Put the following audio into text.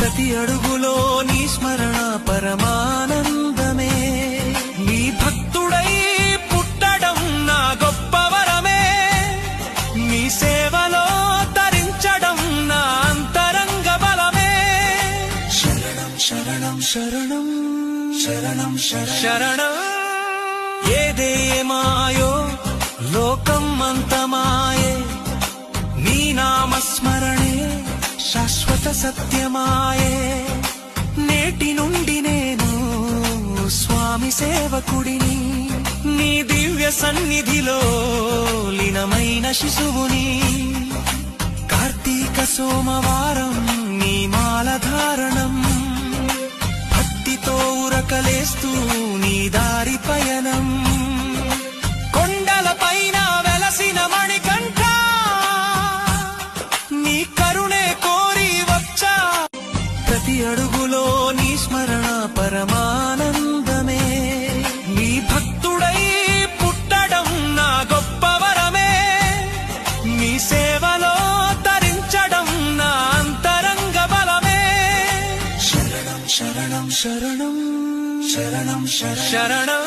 ప్రతి అడుగులో నీ స్మరణ పరమానందమే. నీ భక్తుడై పుట్టడం నా గొప్ప వరమే. నీ సేవలో తరించడం నా అంతరంగ బలమే. శరణం శరణం శరణం శరణం శరణం. ఏదేమాయో లోకం అంతమాయే, నీ నామస్మరణే శాశ్వత సత్యమాయే. నేటి నుండి నేను స్వామి సేవకుడిని, నీ దివ్య సన్నిధిలో లీనమైన శిశువుని. కార్తీక సోమవారం నీ మాలధారణం, భక్తితో ఉరకలేస్తూ నీ దారి పయనం. కొండలపైన వెలసిన మణికంఠ, నీ కరుణే కోరి వచ్చా. ప్రతి అడుగులో నీ స్మరణ పరమానందమే. నీ భక్తుడై పుట్టడం నా గొప్ప వరమే. నీ సేవలో తరించడం నా అంతరంగ బలమే. శరణం శరణం శరణం శరణం శరణం.